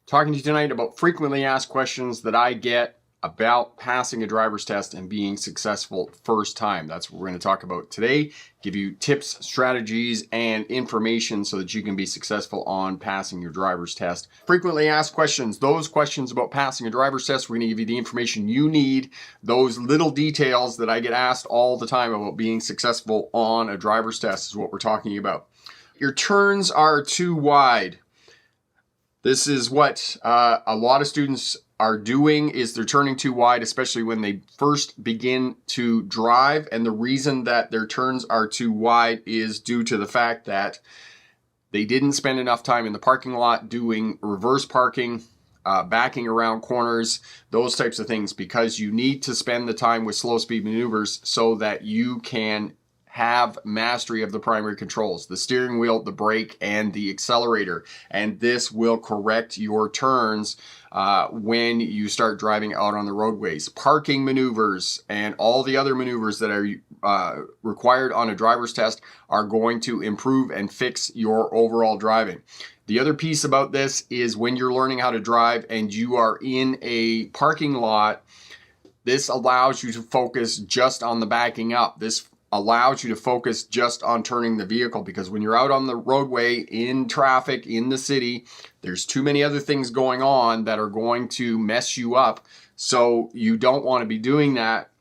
Talking to you tonight about frequently asked questions that I get about passing a driver's test and being successful first time. That's what we're going to talk about today. Give you tips, strategies, and information so that you can be successful on passing your driver's test. Frequently asked questions, those questions about passing a driver's test, we're going to give you the information you need, those little details that I get asked all the time about being successful on a driver's test is what we're talking about. Your turns are too wide. This is what a lot of students are doing, is they're turning too wide, especially when they first begin to drive. And the reason that their turns are too wide is due to the fact that they didn't spend enough time in the parking lot doing reverse parking, backing around corners, those types of things, because you need to spend the time with slow speed maneuvers so that you can have mastery of the primary controls, the steering wheel, the brake, and the accelerator. And this will correct your turns when you start driving out on the roadways. Parking maneuvers and all the other maneuvers that are required on a driver's test are going to improve and fix your overall driving. The other piece about this is when you're learning how to drive and you are in a parking lot, this allows you to focus just on the backing up. This allows you to focus just on turning the vehicle, because when you're out on the roadway in traffic in the city, there's too many other things going on that are going to mess you up. So you don't want to be doing that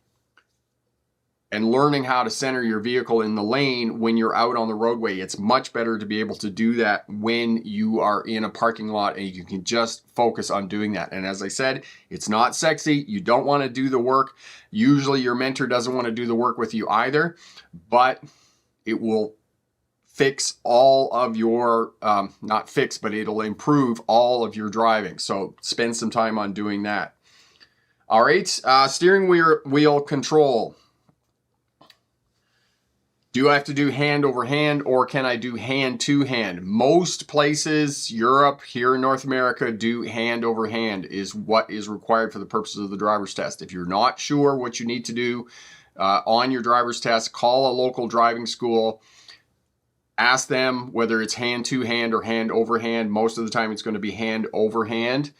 and learning how to center your vehicle in the lane when you're out on the roadway. It's much better to be able to do that when you are in a parking lot and you can just focus on doing that. And as I said, it's not sexy. You don't want to do the work. Usually your mentor doesn't want to do the work with you either, but it will fix all of your, not fix, but it'll improve all of your driving. So spend some time on doing that. All right, steering wheel control. Do I have to do hand over hand, or can I do hand to hand? Most places, Europe, here in North America, do hand over hand is what is required for the purposes of the driver's test. If you're not sure what you need to do on your driver's test, call a local driving school. Ask them whether it's hand to hand or hand over hand. Most of the time it's going to be hand over hand.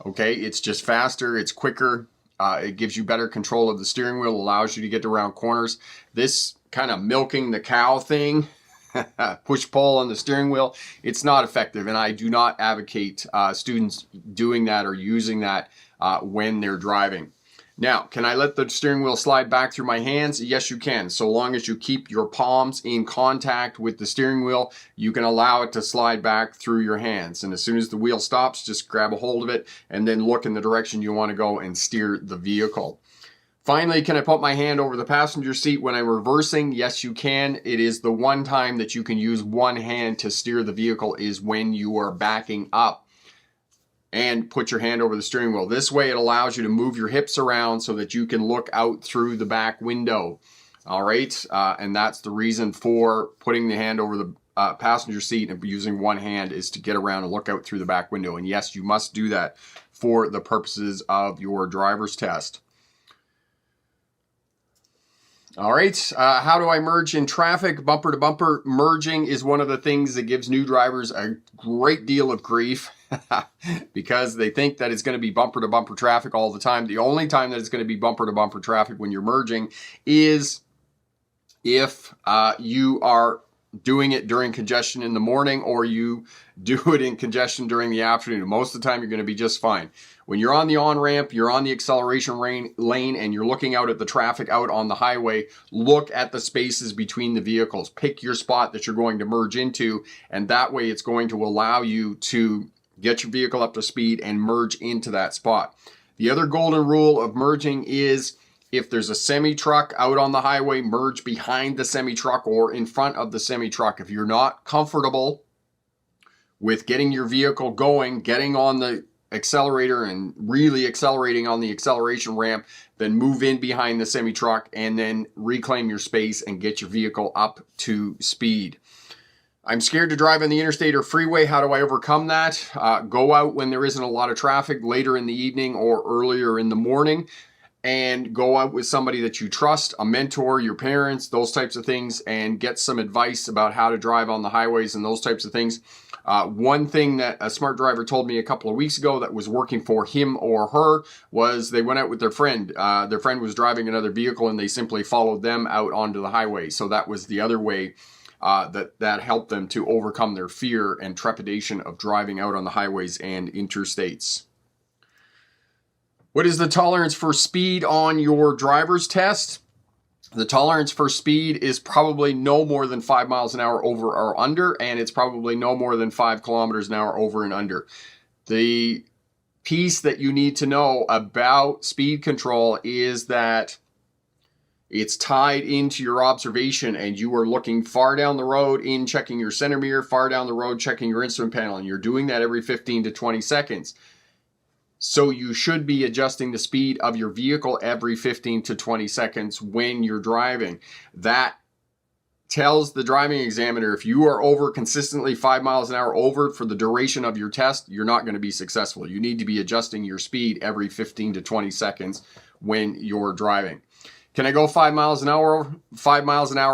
Okay, it's just faster, it's quicker. It gives you better control of the steering wheel, allows you to get around corners. This kind of milking the cow thing, push-pull on the steering wheel, it's not effective. And I do not advocate students doing that or using that when they're driving. Now, can I let the steering wheel slide back through my hands? Yes, you can. So long as you keep your palms in contact with the steering wheel, you can allow it to slide back through your hands. And as soon as the wheel stops, just grab a hold of it and then look in the direction you want to go and steer the vehicle. Finally, can I put my hand over the passenger seat when I'm reversing? Yes, you can. It is the one time that you can use one hand to steer the vehicle is when you are backing up. And put your hand over the steering wheel. This way it allows you to move your hips around so that you can look out through the back window. All right, and that's the reason for putting the hand over the passenger seat and using one hand, is to get around and look out through the back window. And yes, you must do that for the purposes of your driver's test. All right, how do I merge in traffic? Bumper to bumper merging is one of the things that gives new drivers a great deal of grief because they think that it's going to be bumper to bumper traffic all the time. The only time that it's going to be bumper to bumper traffic when you're merging is if you are doing it during congestion in the morning, or you do it in congestion during the afternoon. Most of the time you're going to be just fine. When you're on the on-ramp, you're on the acceleration lane, and you're looking out at the traffic out on the highway, look at the spaces between the vehicles. Pick your spot that you're going to merge into, and that way it's going to allow you to get your vehicle up to speed and merge into that spot. The other golden rule of merging is, if there's a semi-truck out on the highway, merge behind the semi-truck or in front of the semi-truck. If you're not comfortable with getting your vehicle going, getting on the accelerator and really accelerating on the acceleration ramp, then move in behind the semi-truck and then reclaim your space and get your vehicle up to speed. I'm scared to drive on the interstate or freeway. How do I overcome that? Go out when there isn't a lot of traffic later in the evening or earlier in the morning, and go out with somebody that you trust, a mentor, your parents, those types of things, and get some advice about how to drive on the highways and those types of things. One thing that a smart driver told me a couple of weeks ago that was working for him or her was they went out with their friend. Their friend was driving another vehicle and they simply followed them out onto the highway. So that was the other way that helped them to overcome their fear and trepidation of driving out on the highways and interstates. What is the tolerance for speed on your driver's test? The tolerance for speed is probably no more than 5 miles an hour over or under, and it's probably no more than 5 kilometers an hour over and under. The piece that you need to know about speed control is that it's tied into your observation, and you are looking far down the road in checking your center mirror, far down the road checking your instrument panel, and you're doing that every 15 to 20 seconds. So you should be adjusting the speed of your vehicle every 15 to 20 seconds when you're driving. That tells the driving examiner if you are over consistently 5 miles an hour over for the duration of your test, you're not going to be successful. You need to be adjusting your speed every 15 to 20 seconds when you're driving. Can I go 5 miles an hour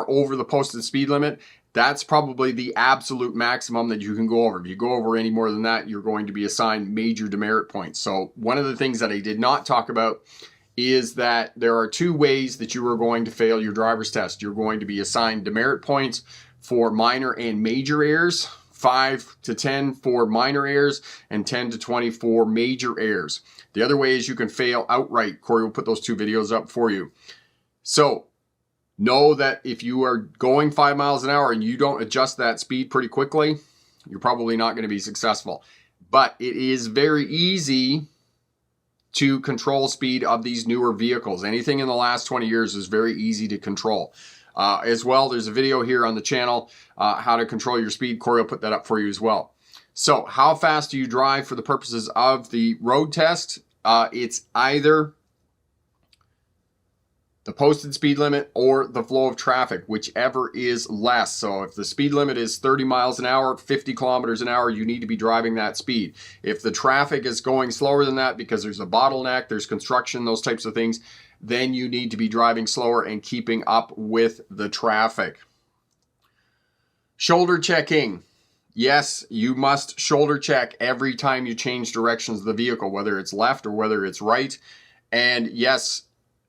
over the posted speed limit? That's probably the absolute maximum that you can go over. If you go over any more than that, you're going to be assigned major demerit points. So one of the things that I did not talk about is that there are 2 ways that you are going to fail your driver's test. You're going to be assigned demerit points for minor and major errors, 5 to 10 for minor errors, and 10 to 20 for major errors. The other way is you can fail outright. Corey will put those 2 videos up for you. So know that if you are going 5 miles an hour and you don't adjust that speed pretty quickly, you're probably not going to be successful. But it is very easy to control speed of these newer vehicles. Anything in the last 20 years is very easy to control. As well, there's a video here on the channel, how to control your speed. Corey will put that up for you as well. So how fast do you drive for the purposes of the road test? It's either the posted speed limit or the flow of traffic, whichever is less. So if the speed limit is 30 miles an hour, 50 kilometers an hour, you need to be driving that speed. If the traffic is going slower than that because there's a bottleneck, there's construction, those types of things, then you need to be driving slower and keeping up with the traffic. Shoulder checking. Yes, you must shoulder check every time you change directions of the vehicle, whether it's left or whether it's right. And yes,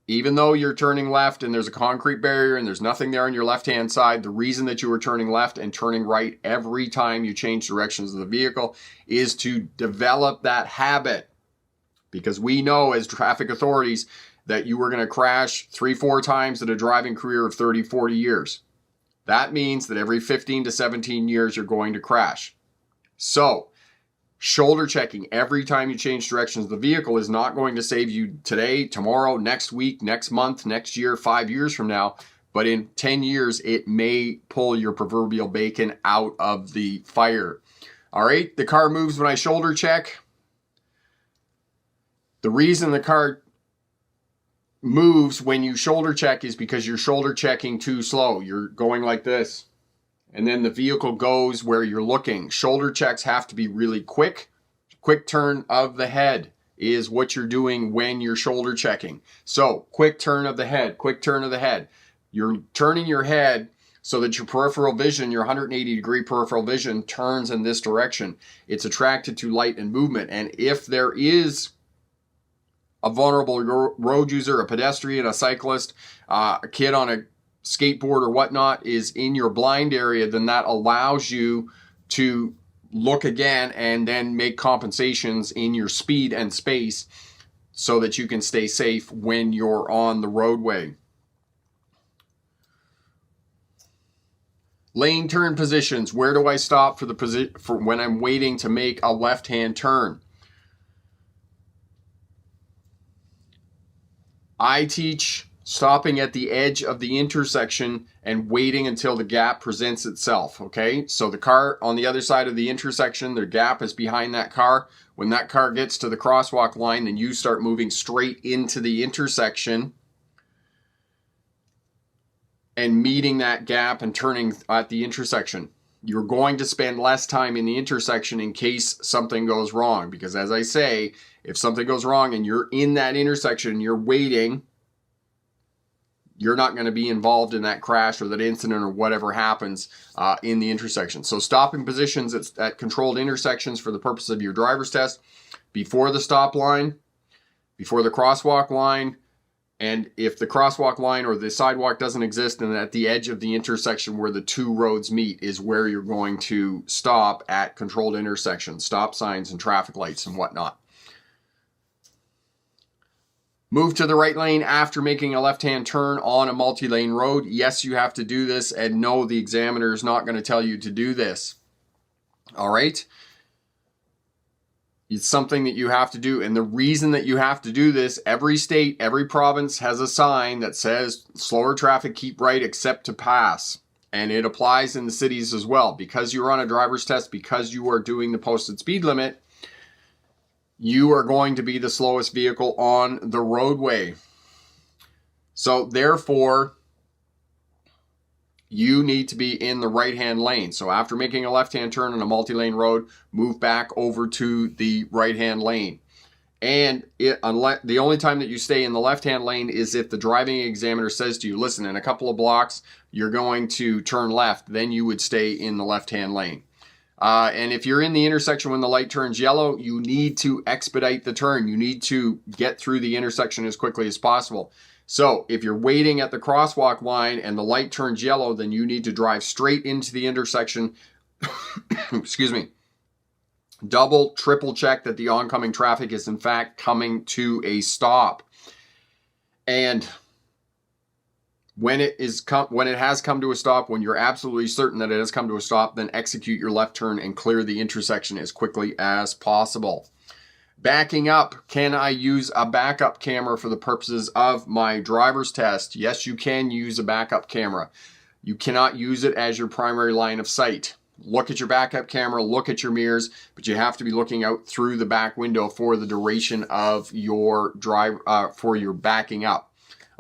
even though you're turning left and there's a concrete barrier and there's nothing there on your left-hand side, the reason that you are turning left and turning right every time you change directions of the vehicle is to develop that habit. Because we know as traffic authorities that you were going to crash 3-4 times in a driving career of 30-40 years. That means that every 15 to 17 years you're going to crash. So shoulder checking every time you change directions of the vehicle is not going to save you today, tomorrow, next week, next month, next year, 5 years from now. But in 10 years, it may pull your proverbial bacon out of the fire. All right, the car moves when I shoulder check. The reason the car moves when you shoulder check is because you're shoulder checking too slow. You're going like this. And then the vehicle goes where you're looking. Shoulder checks have to be really quick. Quick turn of the head is what you're doing when you're shoulder checking. So quick turn of the head, quick turn of the head. You're turning your head so that your peripheral vision, your 180-degree peripheral vision turns in this direction. It's attracted to light and movement. And if there is a vulnerable road user, a pedestrian, a cyclist, a kid on a skateboard or whatnot is in your blind area, then that allows you to look again and then make compensations in your speed and space so that you can stay safe when you're on the roadway. Lane turn positions. Where do I stop for when I'm waiting to make a left-hand turn? I teach stopping at the edge of the intersection and waiting until the gap presents itself, okay? So the car on the other side of the intersection, the gap is behind that car. When that car gets to the crosswalk line, then you start moving straight into the intersection and meeting that gap and turning at the intersection. You're going to spend less time in the intersection in case something goes wrong. Because as I say, if something goes wrong and you're in that intersection, you're waiting, you're not going to be involved in that crash or that incident or whatever happens in the intersection. So stopping positions at controlled intersections for the purpose of your driver's test: before the stop line, before the crosswalk line, and if the crosswalk line or the sidewalk doesn't exist, then at the edge of the intersection where the two roads meet is where you're going to stop at controlled intersections, stop signs and traffic lights and whatnot. Move to the right lane after making a left-hand turn on a multi-lane road. Yes, you have to do this, and no, the examiner is not going to tell you to do this. All right? It's something that you have to do, and the reason that you have to do this, every state, every province has a sign that says slower traffic, keep right except to pass. And it applies in the cities as well. Because you're on a driver's test, because you are doing the posted speed limit, you are going to be the slowest vehicle on the roadway. So therefore, you need to be in the right-hand lane. So after making a left-hand turn on a multi-lane road, move back over to the right-hand lane. And the only time that you stay in the left-hand lane is if the driving examiner says to you, listen, in a couple of blocks, you're going to turn left. Then you would stay in the left-hand lane. And if you're in the intersection when the light turns yellow, you need to expedite the turn. You need to get through the intersection as quickly as possible. So if you're waiting at the crosswalk line and the light turns yellow, then you need to drive straight into the intersection. Excuse me. Double, triple check that the oncoming traffic is in fact coming to a stop. And when it has come to a stop, when you're absolutely certain that it has come to a stop, then execute your left turn and clear the intersection as quickly as possible. Backing up, can I use a backup camera for the purposes of my driver's test? Yes, you can use a backup camera. You cannot use it as your primary line of sight. Look at your backup camera, look at your mirrors, but you have to be looking out through the back window for the duration of your for your backing up.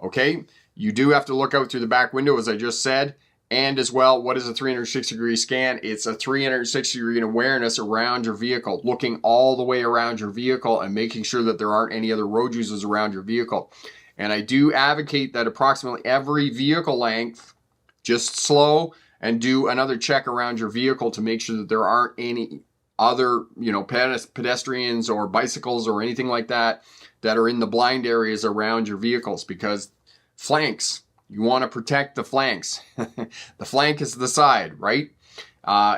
Okay? You do have to look out through the back window, as I just said. And as well, what is a 360-degree scan? It's a 360-degree awareness around your vehicle, looking all the way around your vehicle and making sure that there aren't any other road users around your vehicle. And I do advocate that approximately every vehicle length, just slow and do another check around your vehicle to make sure that there aren't any other, pedestrians or bicycles or anything like that that are in the blind areas around your vehicles, because flanks, you want to protect the flanks. The flank is the side, right?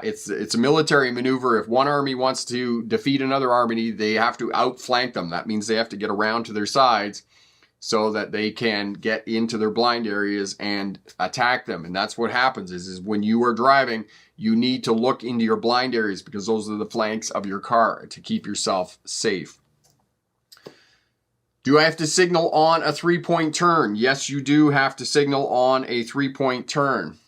It's a military maneuver. If one army wants to defeat another army, they have to outflank them. That means they have to get around to their sides so that they can get into their blind areas and attack them. And that's what happens is when you are driving, you need to look into your blind areas, because those are the flanks of your car to keep yourself safe. Do I have to signal on a 3-point turn? Yes, you do have to signal on a 3-point turn.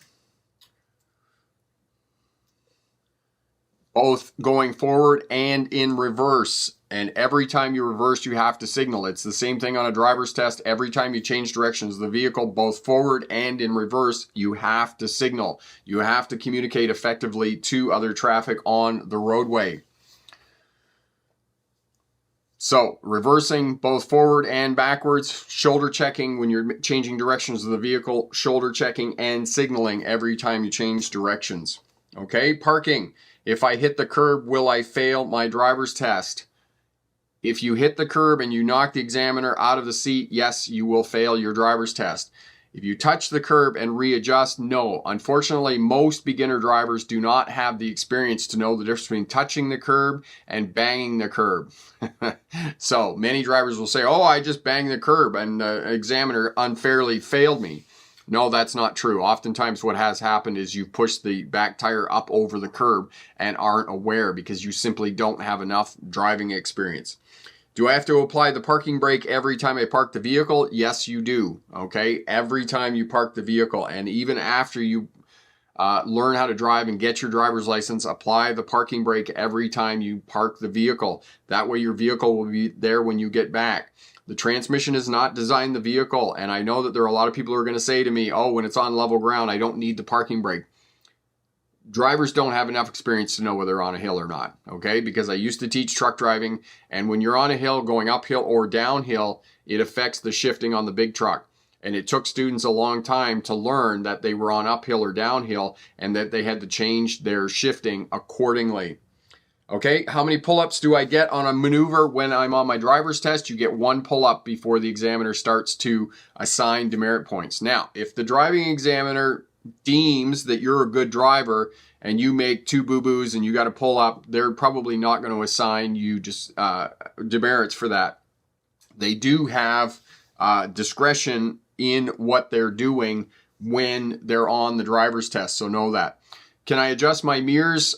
Both going forward and in reverse. And every time you reverse, you have to signal. It's the same thing on a driver's test. Every time you change directions of the vehicle, both forward and in reverse, you have to signal. You have to communicate effectively to other traffic on the roadway. So reversing both forward and backwards, shoulder checking when you're changing directions of the vehicle, shoulder checking and signaling every time you change directions. Okay, parking. If I hit the curb, will I fail my driver's test? If you hit the curb and you knock the examiner out of the seat, yes, you will fail your driver's test. If you touch the curb and readjust, no. Unfortunately, most beginner drivers do not have the experience to know the difference between touching the curb and banging the curb. So many drivers will say, oh, I just banged the curb and the examiner unfairly failed me. No, that's not true. Oftentimes what has happened is you push the back tire up over the curb and aren't aware because you simply don't have enough driving experience. Do I have to apply the parking brake every time I park the vehicle? Yes, you do. Okay, every time you park the vehicle, and even after you learn how to drive and get your driver's license, apply the parking brake every time you park the vehicle. That way your vehicle will be there when you get back. The transmission is not designed the vehicle, and I know that there are a lot of people who are going to say to me, oh, when it's on level ground, I don't need the parking brake. Drivers don't have enough experience to know whether they're on a hill or not, okay? Because I used to teach truck driving, and when you're on a hill going uphill or downhill, it affects the shifting on the big truck. And it took students a long time to learn that they were on uphill or downhill and that they had to change their shifting accordingly. Okay, how many pull-ups do I get on a maneuver when I'm on my driver's test? You get 1 pull-up before the examiner starts to assign demerit points. Now, if the driving examiner deems that you're a good driver and you make 2 boo-boos and you got to pull up, they're probably not going to assign you just demerits for that. They do have discretion in what they're doing when they're on the driver's test, so know that. Can I adjust my mirrors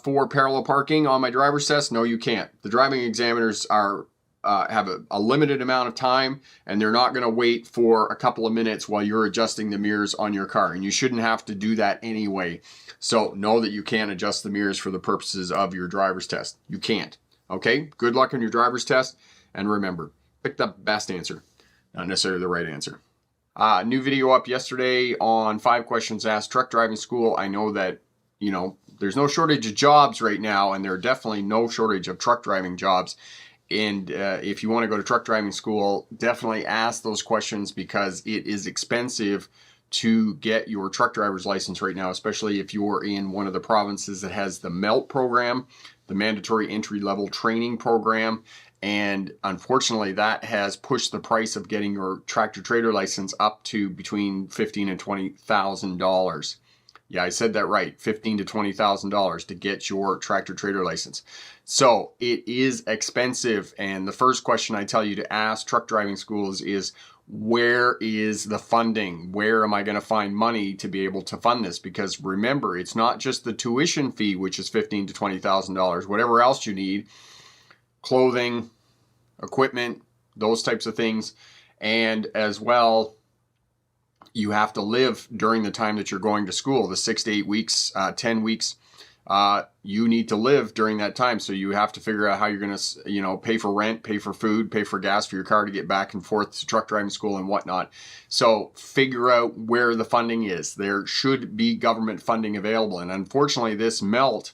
for parallel parking on my driver's test? No, you can't. The driving examiners are have a limited amount of time, and they're not going to wait for a couple of minutes while you're adjusting the mirrors on your car, and you shouldn't have to do that anyway. So know that you can't adjust the mirrors for the purposes of your driver's test. You can't. Okay? Good luck on your driver's test, and remember, pick the best answer, not necessarily the right answer. New video up yesterday on 5 questions asked truck driving school. I know that, you know, there's no shortage of jobs right now, and there are definitely no shortage of truck driving jobs. And if you want to go to truck driving school, definitely ask those questions, because it is expensive to get your truck driver's license right now, especially if you're in one of the provinces that has the MELT program, the mandatory entry-level training program. And unfortunately, that has pushed the price of getting your tractor-trailer license up to between $15,000 and $20,000. Yeah, I said that right, $15,000 to $20,000 to get your tractor-trailer license. So it is expensive. And the first question I tell you to ask truck driving schools is, where is the funding? Where am I going to find money to be able to fund this? Because remember, it's not just the tuition fee, which is $15,000 to $20,000. Whatever else you need, clothing, equipment, those types of things. And as well, you have to live during the time that you're going to school, the 6 to 8 weeks, 10 weeks. You need to live during that time. So you have to figure out how you're going to, you know, pay for rent, pay for food, pay for gas for your car to get back and forth to truck driving school and whatnot. So figure out where the funding is. There should be government funding available. And unfortunately, this MELT,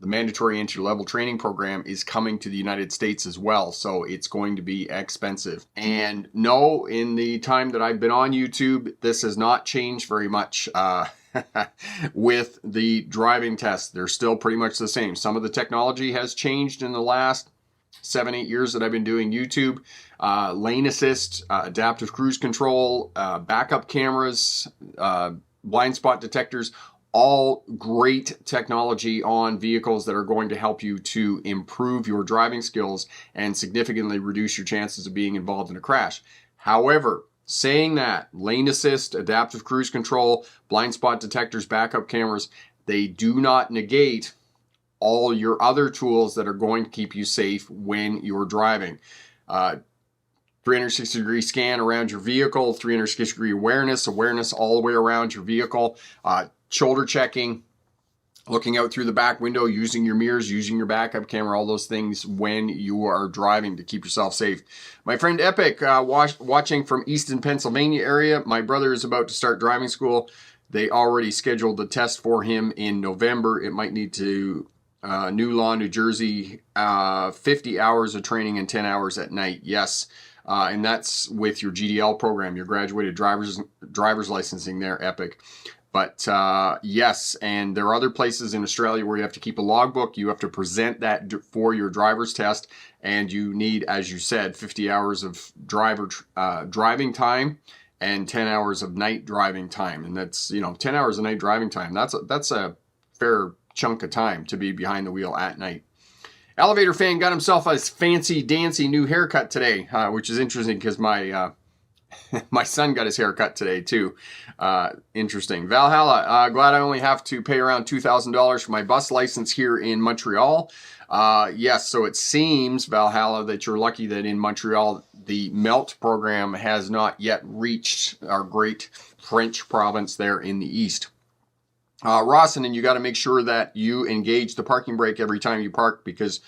the mandatory entry-level training program, is coming to the United States as well. So it's going to be expensive. And no, in the time that I've been on YouTube, this has not changed very much with the driving test. They're still pretty much the same. Some of the technology has changed in the last 7-8 years that I've been doing YouTube. Lane assist, adaptive cruise control, backup cameras, blind spot detectors, all great technology on vehicles that are going to help you to improve your driving skills and significantly reduce your chances of being involved in a crash. However, saying that, lane assist, adaptive cruise control, blind spot detectors, backup cameras, they do not negate all your other tools that are going to keep you safe when you're driving. 360-degree scan around your vehicle, 360-degree awareness all the way around your vehicle, shoulder checking, looking out through the back window, using your mirrors, using your backup camera, all those things when you are driving to keep yourself safe. My friend Epic, watching from Easton, Pennsylvania area. My brother is about to start driving school. They already scheduled the test for him in November. It might need to New Law, New Jersey, 50 hours of training and 10 hours at night. Yes. And that's with your GDL program, your graduated driver's licensing there, Epic. But yes, and there are other places in Australia where you have to keep a logbook. You have to present that for your driver's test, and you need, as you said, 50 hours of driving time and 10 hours of night driving time. And that's, 10 hours of night driving time. That's a fair chunk of time to be behind the wheel at night. Elevator fan got himself a fancy dancy new haircut today, which is interesting because my son got his hair cut today too. Interesting. Valhalla, glad I only have to pay around $2,000 for my bus license here in Montreal. Yes, so it seems, Valhalla, that you're lucky that in Montreal the MELT program has not yet reached our great French province there in the east. Rossin, you got to make sure that you engage the parking brake every time you park, because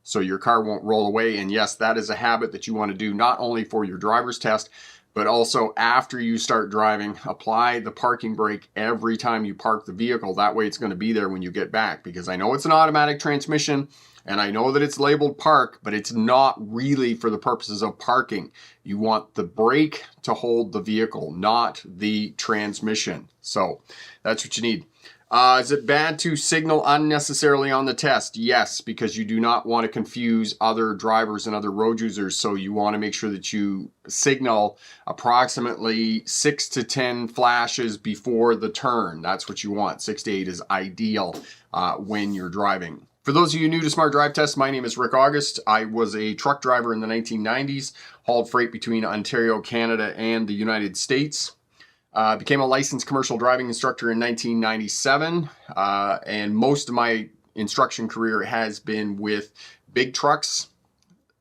so your car won't roll away. And yes, that is a habit that you want to do not only for your driver's test, but also after you start driving. Apply the parking brake every time you park the vehicle. That way it's going to be there when you get back, because I know it's an automatic transmission And I know that it's labeled park, but it's not really for the purposes of parking. You want the brake to hold the vehicle, not the transmission. So that's what you need. Is it bad to signal unnecessarily on the test? Yes, because you do not want to confuse other drivers and other road users. So you want to make sure that you signal approximately 6 to 10 flashes before the turn. That's what you want. 6 to 8 is ideal when you're driving. For those of you new to Smart Drive Test, my name is Rick August. I was a truck driver in the 1990s, hauled freight between Ontario, Canada, and the United States. Became a licensed commercial driving instructor in 1997, and most of my instruction career has been with big trucks,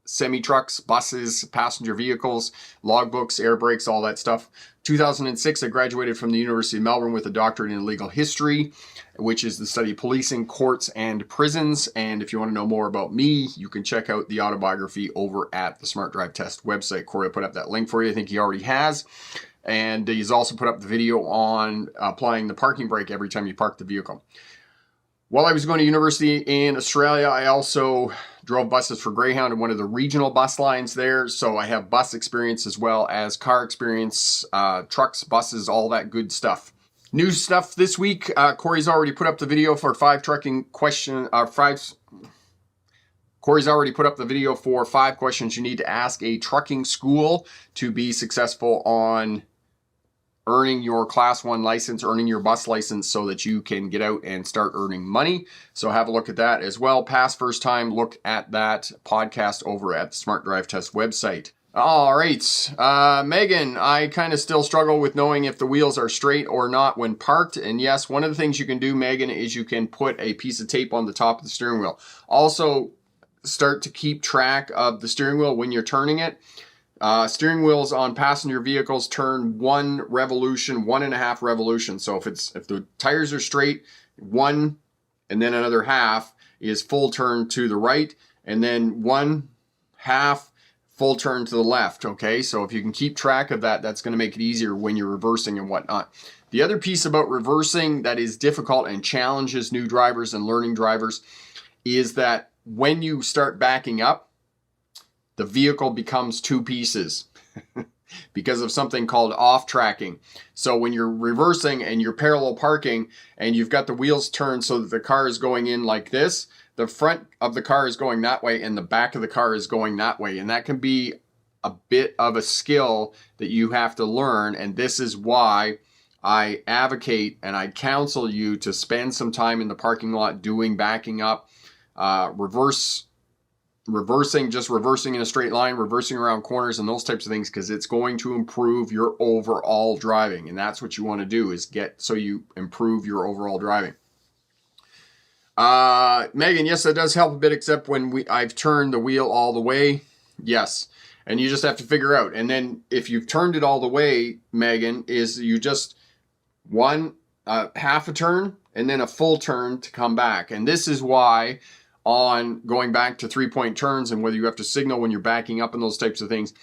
semi-trucks, buses, passenger vehicles, logbooks, air brakes, all that stuff. 2006, I graduated from the University of Melbourne with a doctorate in legal history, which is the study of policing, courts, and prisons. And if you want to know more about me, you can check out the autobiography over at the Smart Drive Test website. Corey will put up that link for you. I think he already has. And he's also put up the video on applying the parking brake every time you park the vehicle. While I was going to university in Australia, I also drove buses for Greyhound and one of the regional bus lines there. So I have bus experience as well as car experience, trucks, buses, all that good stuff. New stuff this week. Corey's already put up the video for Corey's already put up the video for 5 questions you need to ask a trucking school to be successful on earning your Class 1 license, earning your bus license so that you can get out and start earning money. So have a look at that as well. Pass first time, look at that podcast over at the Smart Drive Test website. All right, Megan, I kind of still struggle with knowing if the wheels are straight or not when parked. And yes, one of the things you can do, Megan, is you can put a piece of tape on the top of the steering wheel. Also, start to keep track of the steering wheel when you're turning it. Steering wheels on passenger vehicles turn 1 revolution, 1.5 revolution. So if the tires are straight, 1 and then another half is full turn to the right, and then 1/2 full turn to the left. Okay, so if you can keep track of that, that's going to make it easier when you're reversing and whatnot. The other piece about reversing that is difficult and challenges new drivers and learning drivers is that when you start backing up, the vehicle becomes 2 pieces because of something called off tracking. So when you're reversing and you're parallel parking and you've got the wheels turned so that the car is going in like this, the front of the car is going that way and the back of the car is going that way. And that can be a bit of a skill that you have to learn. And this is why I advocate and I counsel you to spend some time in the parking lot doing backing up, reversing, just reversing in a straight line, reversing around corners and those types of things, because it's going to improve your overall driving. And that's what you want to do, is so you improve your overall driving. Megan, yes, that does help a bit, except when I've turned the wheel all the way. Yes. And you just have to figure out. And then if you've turned it all the way, Megan, is you just half a turn and then a full turn to come back. And this is why on going back to 3-point turns and whether you have to signal when you're backing up and those types of things,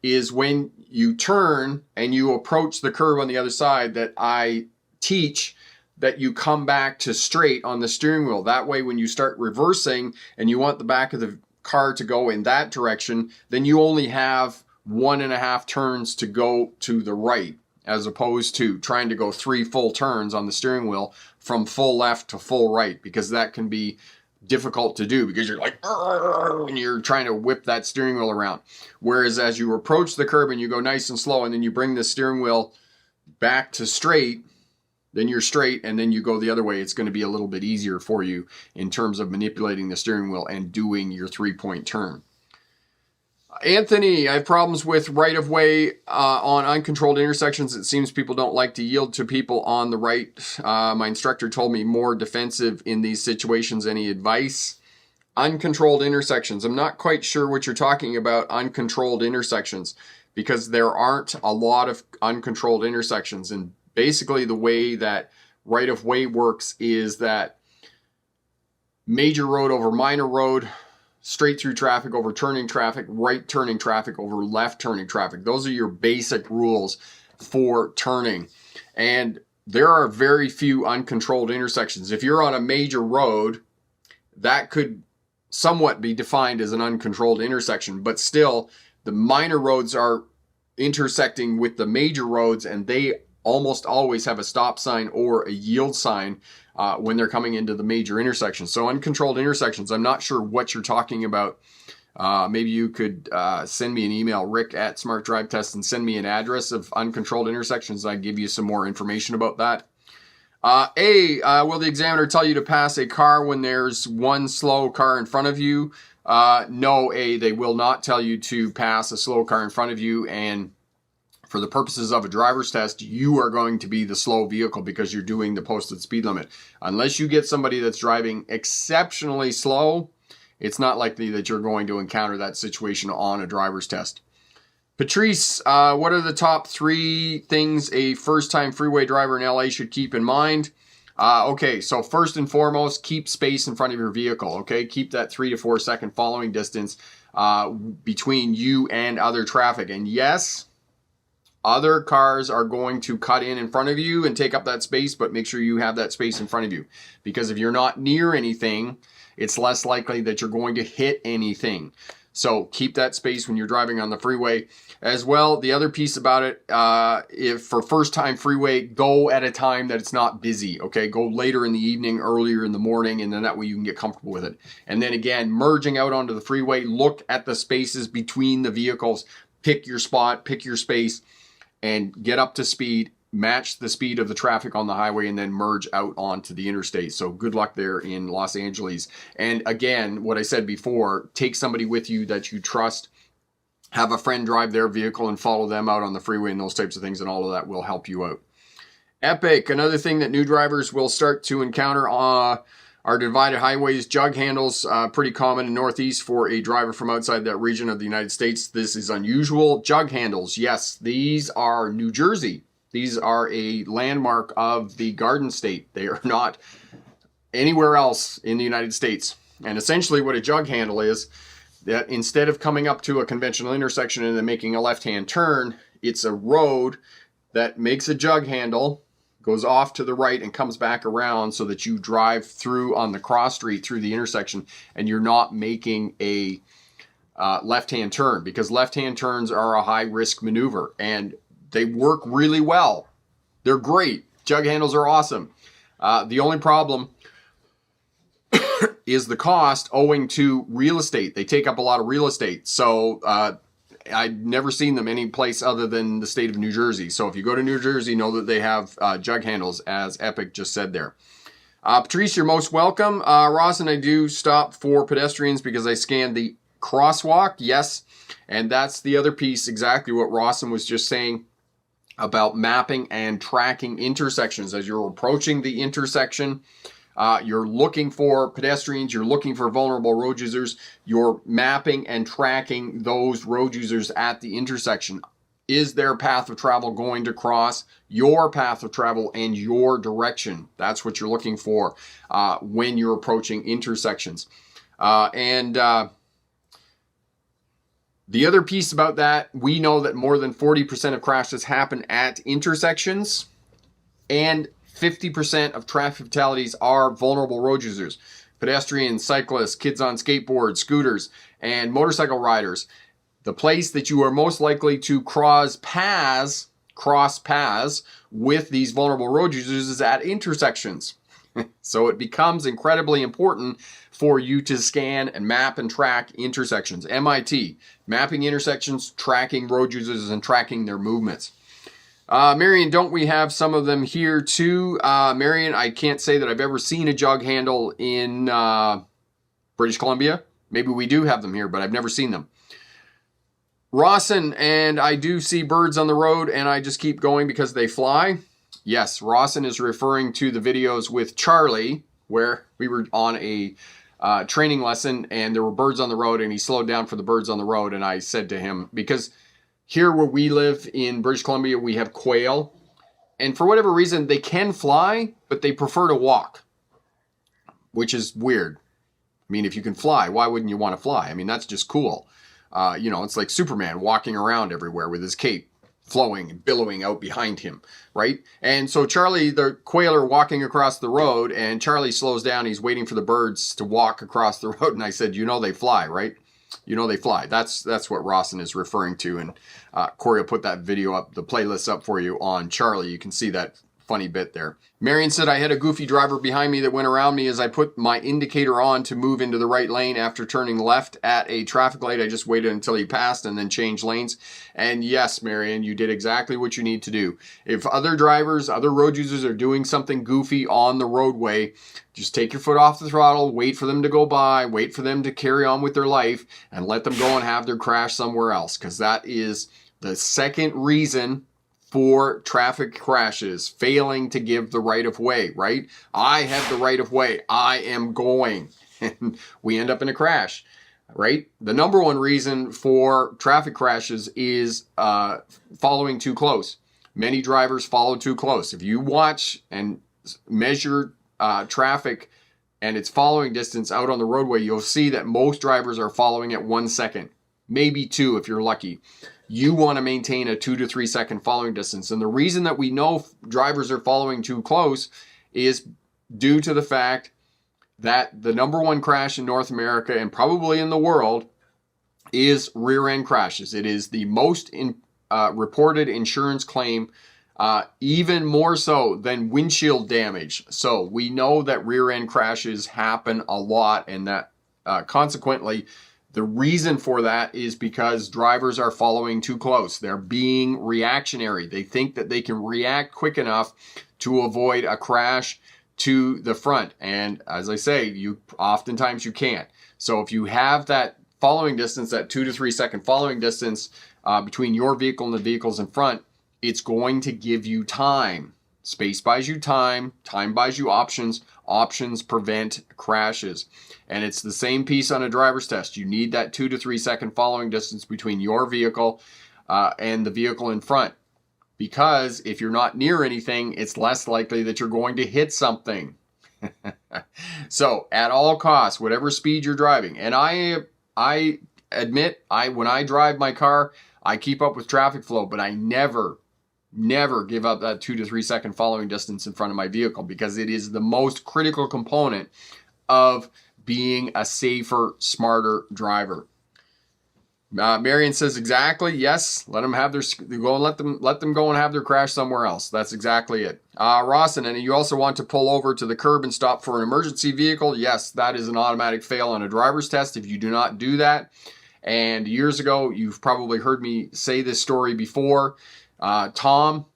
is when you turn and you approach the curve on the other side, that I teach that you come back to straight on the steering wheel. That way, when you start reversing and you want the back of the car to go in that direction, then you only have 1.5 turns to go to the right, as opposed to trying to go 3 full turns on the steering wheel from full left to full right, because that can be difficult to do because you're like, and you're trying to whip that steering wheel around. Whereas as you approach the curb and you go nice and slow and then you bring the steering wheel back to straight, then you're straight and then you go the other way, it's going to be a little bit easier for you in terms of manipulating the steering wheel and doing your 3-point turn. Anthony, I have problems with right-of-way on uncontrolled intersections. It seems people don't like to yield to people on the right. My instructor told me more defensive in these situations. Any advice? Uncontrolled intersections. I'm not quite sure what you're talking about, uncontrolled intersections, because there aren't a lot of uncontrolled intersections. And basically the way that right-of-way works is that major road over minor road, straight through traffic over turning traffic, right turning traffic over left turning traffic. Those are your basic rules for turning. And there are very few uncontrolled intersections. If you're on a major road, that could somewhat be defined as an uncontrolled intersection, but still the minor roads are intersecting with the major roads, and they almost always have a stop sign or a yield sign when they're coming into the major intersections. So uncontrolled intersections, I'm not sure what you're talking about. Maybe you could send me an email, rick@smartdrivetest, and send me an address of uncontrolled intersections. I'd give you some more information about that. Will the examiner tell you to pass a car when there's one slow car in front of you? No, they will not tell you to pass a slow car in front of you. And for the purposes of a driver's test, you are going to be the slow vehicle because you're doing the posted speed limit. Unless you get somebody that's driving exceptionally slow, it's not likely that you're going to encounter that situation on a driver's test. Patrice, what are the top 3 things a first-time freeway driver in LA should keep in mind? Okay, so first and foremost, keep space in front of your vehicle, okay? Keep that 3 to 4 second following distance between you and other traffic. And yes, other cars are going to cut in front of you and take up that space, but make sure you have that space in front of you. Because if you're not near anything, it's less likely that you're going to hit anything. So keep that space when you're driving on the freeway. As well, the other piece about it, if for first-time freeway, go at a time that it's not busy, okay? Go later in the evening, earlier in the morning, and then that way you can get comfortable with it. And then again, merging out onto the freeway, look at the spaces between the vehicles. Pick your spot, pick your space, and get up to speed, match the speed of the traffic on the highway, and then merge out onto the interstate. So good luck there in Los Angeles. And again, what I said before, take somebody with you that you trust. Have a friend drive their vehicle and follow them out on the freeway and those types of things, and all of that will help you out. Epic, another thing that new drivers will start to encounter are divided highways, jug handles, pretty common in Northeast for a driver from outside that region of the United States. This is unusual. Jug handles, yes, these are New Jersey. These are a landmark of the Garden State. They are not anywhere else in the United States. And essentially what a jug handle is, that instead of coming up to a conventional intersection and then making a left-hand turn, it's a road that makes a jug handle, goes off to the right and comes back around so that you drive through on the cross street through the intersection and you're not making a left-hand turn, because left-hand turns are a high-risk maneuver and they work really well. They're great. Jug handles are awesome. The only problem is the cost owing to real estate. They take up a lot of real estate. So I've never seen them any place other than the state of New Jersey. So if you go to New Jersey, know that they have jug handles, as Epic just said there. Patrice, you're most welcome. Ross and I do stop for pedestrians because I scanned the crosswalk. Yes. And that's the other piece, exactly what Rawson was just saying about mapping and tracking intersections. As you're approaching the intersection, you're looking for pedestrians, you're looking for vulnerable road users, you're mapping and tracking those road users at the intersection. Is their path of travel going to cross your path of travel and your direction? That's what you're looking for when you're approaching intersections. The other piece about that, we know that more than 40% of crashes happen at intersections, and 50% of traffic fatalities are vulnerable road users. Pedestrians, cyclists, kids on skateboards, scooters, and motorcycle riders. The place that you are most likely to cross paths with these vulnerable road users is at intersections. So it becomes incredibly important for you to scan and map and track intersections. MIT, mapping intersections, tracking road users, and tracking their movements. Marion, don't we have some of them here too? Marion, I can't say that I've ever seen a jug handle in British Columbia. Maybe we do have them here, but I've never seen them. Rawson, and I do see birds on the road and I just keep going because they fly. Yes, Rawson is referring to the videos with Charlie where we were on a training lesson and there were birds on the road and he slowed down for the birds on the road, and I said to him, because here where we live in British Columbia, we have quail, and for whatever reason, they can fly, but they prefer to walk, which is weird. I mean, if you can fly, why wouldn't you want to fly? I mean, that's just cool. It's like Superman walking around everywhere with his cape. flowing and billowing out behind him, right? And so Charlie, the quail, are walking across the road, and Charlie slows down. He's waiting for the birds to walk across the road. And I said, you know, they fly, right? You know, they fly. That's what Rawson is referring to. And Corey will put that video up, the playlist up for you on Charlie. You can see that funny bit there. Marion said, I had a goofy driver behind me that went around me as I put my indicator on to move into the right lane after turning left at a traffic light. I just waited until he passed and then changed lanes. And yes, Marion, you did exactly what you need to do. If other drivers, other road users are doing something goofy on the roadway, just take your foot off the throttle, wait for them to go by, wait for them to carry on with their life, and let them go and have their crash somewhere else. Because that is the second reason for traffic crashes, failing to give the right of way, right? I have the right of way. I am going. And we end up in a crash, right? The number one reason for traffic crashes is following too close. Many drivers follow too close. If you watch and measure traffic and its following distance out on the roadway, you'll see that most drivers are following at 1 second, maybe 2 if you're lucky. You want to maintain a 2 to 3 second following distance. And the reason that we know drivers are following too close is due to the fact that the number one crash in North America and probably in the world is rear end crashes. It is the most reported insurance claim, even more so than windshield damage. So we know that rear end crashes happen a lot, and that consequently, the reason for that is because drivers are following too close. They're being reactionary. They think that they can react quick enough to avoid a crash to the front. And as I say, oftentimes you can't. So if you have that following distance, that 2 to 3 second following distance between your vehicle and the vehicles in front, it's going to give you time. Space buys you time. Time buys you options. Options prevent crashes. And it's the same piece on a driver's test. You need that 2 to 3 second following distance between your vehicle and the vehicle in front. Because if you're not near anything, it's less likely that you're going to hit something. So at all costs, whatever speed you're driving, and I admit, when I drive my car, I keep up with traffic flow, but I never give up that 2 to 3 second following distance in front of my vehicle, because it is the most critical component of being a safer, smarter driver. Marion says, exactly. Yes, let them have their go and let them go and have their crash somewhere else. That's exactly it. Rawson, and you also want to pull over to the curb and stop for an emergency vehicle. Yes, that is an automatic fail on a driver's test if you do not do that. And years ago, you've probably heard me say this story before. Tom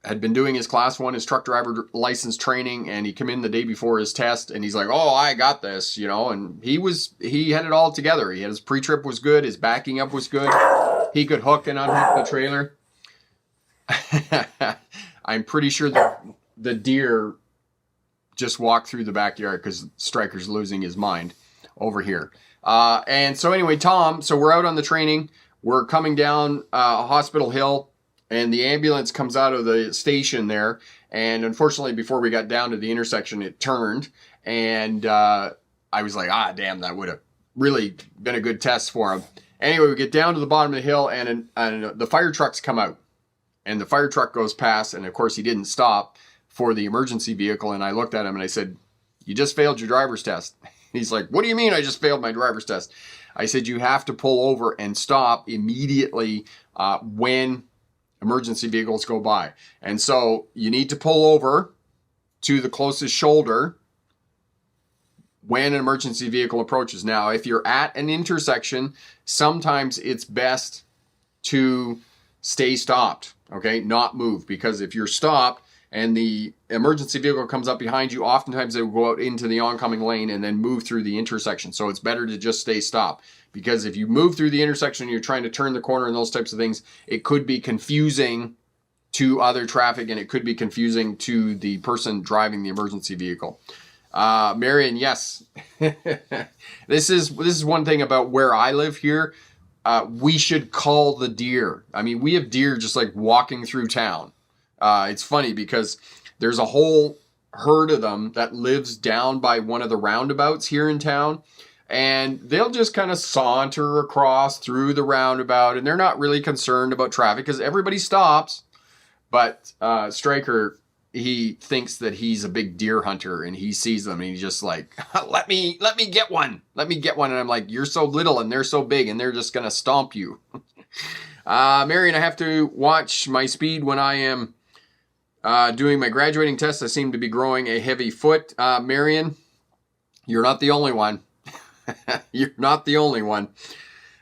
had been doing his class 1, his truck driver license training, and he came in the day before his test, and he's like, oh, I got this, and he had it all together. His pre-trip was good. His backing up was good. He could hook and unhook the trailer. I'm pretty sure the deer just walked through the backyard because Stryker's losing his mind over here. And so anyway, Tom, so we're out on the training. We're coming down Hospital Hill, and the ambulance comes out of the station there. And unfortunately, before we got down to the intersection, it turned. And I was like, damn, that would have really been a good test for him. Anyway, we get down to the bottom of the hill, and the fire trucks come out. And the fire truck goes past, and of course, he didn't stop for the emergency vehicle. And I looked at him and I said, you just failed your driver's test. He's like, what do you mean I just failed my driver's test? I said, you have to pull over and stop immediately when emergency vehicles go by. And so you need to pull over to the closest shoulder when an emergency vehicle approaches. Now, if you're at an intersection, sometimes it's best to stay stopped, okay? Not move, because if you're stopped and the emergency vehicle comes up behind you, oftentimes they will go out into the oncoming lane and then move through the intersection. So it's better to just stay stopped, because if you move through the intersection and you're trying to turn the corner and those types of things, it could be confusing to other traffic, and it could be confusing to the person driving the emergency vehicle. Marion, yes. This is one thing about where I live here. We should call the deer. I mean, we have deer just like walking through town. It's funny because there's a whole herd of them that lives down by one of the roundabouts here in town. and they'll just kind of saunter across through the roundabout, and they're not really concerned about traffic because everybody stops. But Stryker, he thinks that he's a big deer hunter, and he sees them and he's just like, let me get one. Let me get one. And I'm like, you're so little and they're so big and they're just going to stomp you. Marion, I have to watch my speed when I am doing my graduating test. I seem to be growing a heavy foot. Marion, you're not the only one. You're not the only one.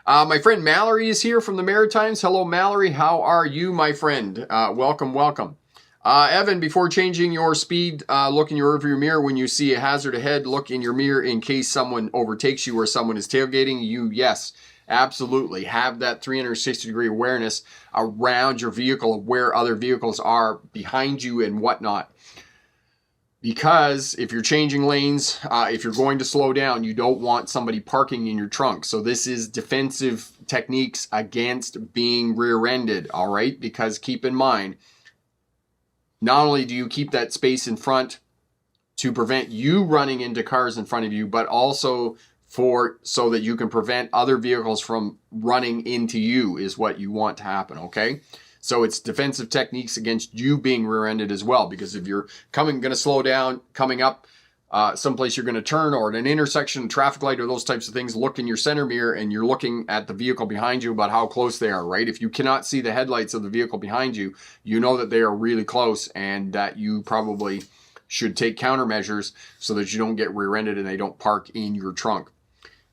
My friend Mallory is here from the Maritimes. Hello, Mallory. How are you, my friend? Welcome, welcome. Evan, before changing your speed, look in your rearview mirror. When you see a hazard ahead, look in your mirror in case someone overtakes you or someone is tailgating you. Yes, absolutely. Have that 360-degree awareness around your vehicle of where other vehicles are behind you and whatnot. Because if you're changing lanes, if you're going to slow down, you don't want somebody parking in your trunk. So this is defensive techniques against being rear-ended, all right? Because keep in mind, not only do you keep that space in front to prevent you running into cars in front of you, but also so that you can prevent other vehicles from running into you is what you want to happen, okay? So it's defensive techniques against you being rear-ended as well, because if you're going to slow down, coming up someplace you're going to turn or at an intersection, traffic light or those types of things, look in your center mirror and you're looking at the vehicle behind you about how close they are, right? If you cannot see the headlights of the vehicle behind you, you know that they are really close and that you probably should take countermeasures so that you don't get rear-ended and they don't park in your trunk.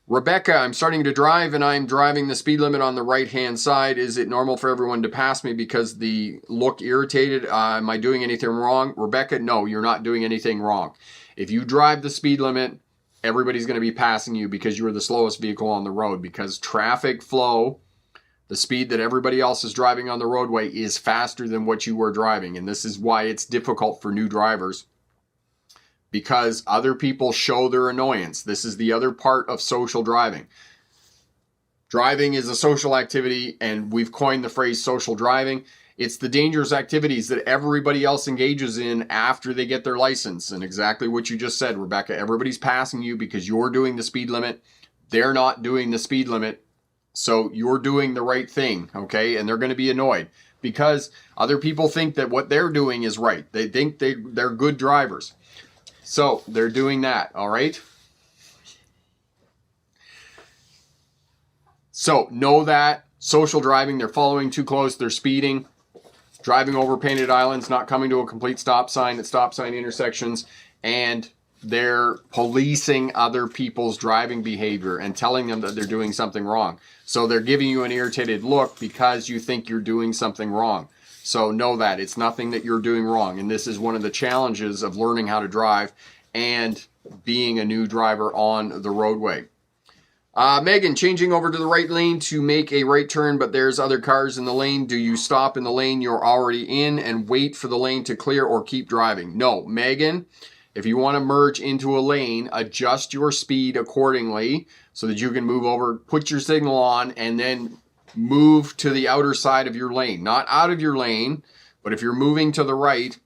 Rebecca, I'm starting to drive and I'm driving the speed limit on the right-hand side. Is it normal for everyone to pass me because they look irritated? Am I doing anything wrong? Rebecca, no, you're not doing anything wrong. If you drive the speed limit, everybody's going to be passing you because you're the slowest vehicle on the road, because traffic flow, the speed that everybody else is driving on the roadway is faster than what you were driving. And this is why it's difficult for new drivers, because other people show their annoyance. This is the other part of social driving. Driving is a social activity, and we've coined the phrase social driving. It's the dangerous activities that everybody else engages in after they get their license. And exactly what you just said, Rebecca, everybody's passing you because you're doing the speed limit. They're not doing the speed limit. So you're doing the right thing, okay? And they're going to be annoyed because other people think that what they're doing is right. They think they're good drivers. So they're doing that, all right? So know that social driving, they're following too close, they're speeding, driving over painted islands, not coming to a complete stop sign at stop sign intersections, and they're policing other people's driving behavior and telling them that they're doing something wrong. So they're giving you an irritated look because you think you're doing something wrong. So know that it's nothing that you're doing wrong. And this is one of the challenges of learning how to drive and being a new driver on the roadway. Megan, changing over to the right lane to make a right turn, but there's other cars in the lane. Do you stop in the lane you're already in and wait for the lane to clear or keep driving? No, Megan, if you want to merge into a lane, adjust your speed accordingly so that you can move over, put your signal on, and then move to the outer side of your lane. Not out of your lane, but if you're moving to the right,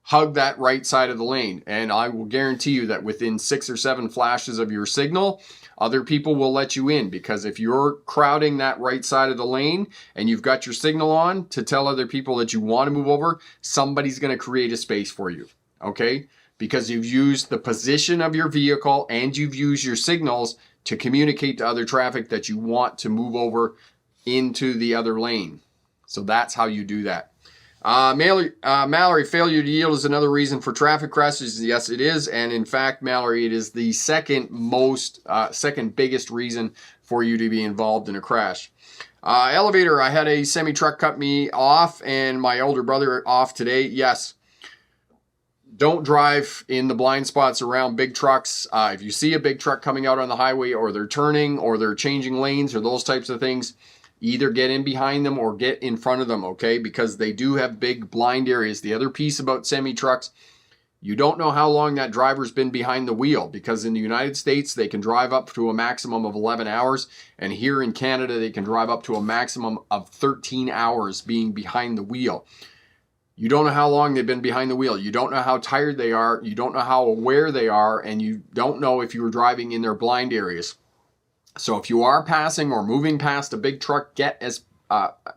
hug that right side of the lane. And I will guarantee you that within 6 or 7 flashes of your signal, other people will let you in, because if you're crowding that right side of the lane and you've got your signal on to tell other people that you want to move over, somebody's going to create a space for you, okay? Because you've used the position of your vehicle and you've used your signals to communicate to other traffic that you want to move over into the other lane. So that's how you do that. Mallory, failure to yield is another reason for traffic crashes. Yes, it is. And in fact, Mallory, it is the second biggest reason for you to be involved in a crash. Elevator, I had a semi-truck cut me off and my older brother off today. Yes. Don't drive in the blind spots around big trucks. If you see a big truck coming out on the highway, or they're turning or they're changing lanes or those types of things, either get in behind them or get in front of them, okay? Because they do have big blind areas. The other piece about semi-trucks, you don't know how long that driver's been behind the wheel, because in the United States, they can drive up to a maximum of 11 hours. And here in Canada, they can drive up to a maximum of 13 hours being behind the wheel. You don't know how long they've been behind the wheel. You don't know how tired they are. You don't know how aware they are. And you don't know if you were driving in their blind areas. So if you are passing or moving past a big truck, get as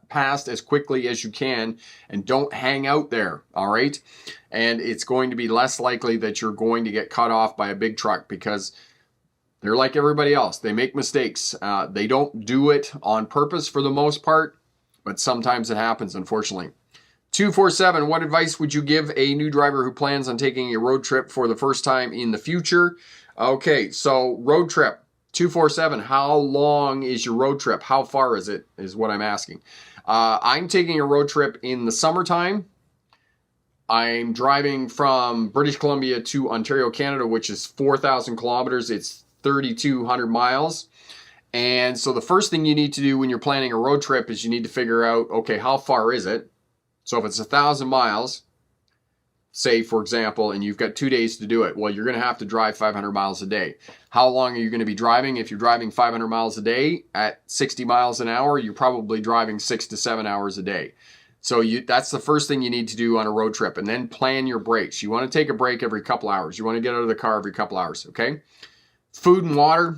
past as quickly as you can and don't hang out there. All right. And it's going to be less likely that you're going to get cut off by a big truck because they're like everybody else. They make mistakes. They don't do it on purpose for the most part, but sometimes it happens, unfortunately. 247, what advice would you give a new driver who plans on taking a road trip for the first time in the future? Okay, so road trip, 247, how long is your road trip? How far is it, is what I'm asking. I'm taking a road trip in the summertime. I'm driving from British Columbia to Ontario, Canada, which is 4,000 kilometers. It's 3,200 miles. And so the first thing you need to do when you're planning a road trip is you need to figure out, okay, how far is it? So if it's 1,000 miles, say, for example, and you've got 2 days to do it, well, you're going to have to drive 500 miles a day. How long are you going to be driving? If you're driving 500 miles a day at 60 miles an hour, you're probably driving 6 to 7 hours a day. So that's the first thing you need to do on a road trip. And then plan your breaks. You want to take a break every couple hours. You want to get out of the car every couple hours, okay? Food and water,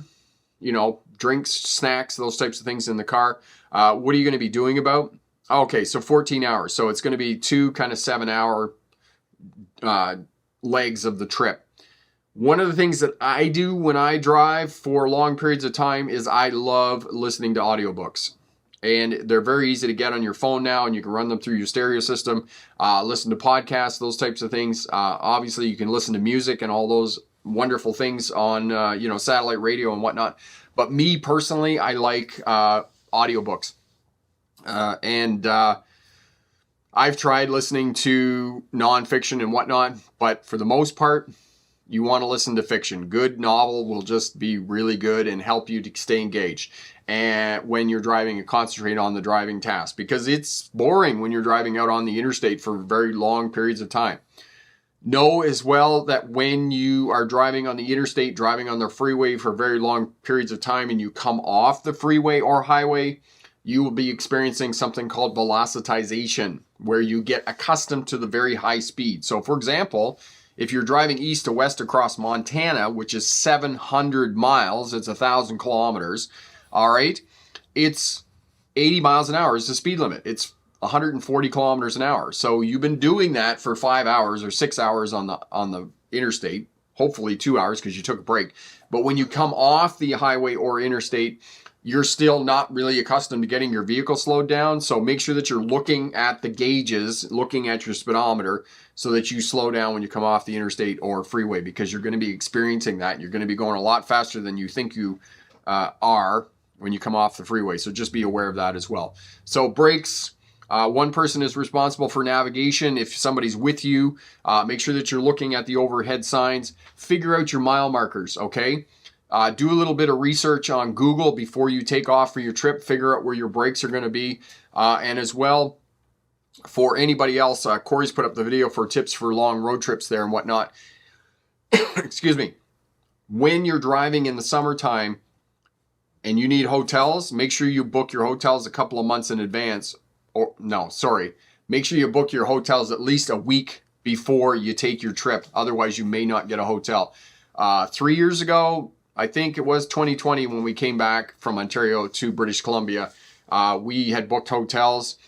drinks, snacks, those types of things in the car. What are you going to be doing about? Okay, so 14 hours. So it's going to be 2 kind of 7-hour legs of the trip. One of the things that I do when I drive for long periods of time is I love listening to audiobooks. And they're very easy to get on your phone now, and you can run them through your stereo system, listen to podcasts, those types of things. Obviously, you can listen to music and all those wonderful things on satellite radio and whatnot. But me personally, I like audiobooks. And I've tried listening to nonfiction and whatnot, but for the most part, you want to listen to fiction. Good novel will just be really good and help you to stay engaged. And when you're driving and concentrate on the driving task, because it's boring when you're driving out on the interstate for very long periods of time. Know as well that when you are driving on the interstate, driving on the freeway for very long periods of time, and you come off the freeway or highway, you will be experiencing something called velocitization, where you get accustomed to the very high speed. So for example, if you're driving east to west across Montana, which is 700 miles, it's 1,000 kilometers, all right, it's 80 miles an hour is the speed limit. It's 140 kilometers an hour. So you've been doing that for 5 hours or 6 hours on the interstate, hopefully 2 hours because you took a break. But when you come off the highway or interstate, you're still not really accustomed to getting your vehicle slowed down. So make sure that you're looking at the gauges, looking at your speedometer so that you slow down when you come off the interstate or freeway, because you're going to be experiencing that. You're going to be going a lot faster than you think you are when you come off the freeway. So just be aware of that as well. So brakes, one person is responsible for navigation. If somebody's with you, make sure that you're looking at the overhead signs. Figure out your mile markers, okay? Do a little bit of research on Google before you take off for your trip. Figure out where your brakes are going to be. And as well, for anybody else, Corey's put up the video for tips for long road trips there and whatnot. Excuse me. When you're driving in the summertime and you need hotels, make sure you book your hotels a couple of months in advance. Make sure you book your hotels at least a week before you take your trip. Otherwise, you may not get a hotel. 3 years ago, I think it was 2020 when we came back from Ontario to British Columbia, we had booked hotels,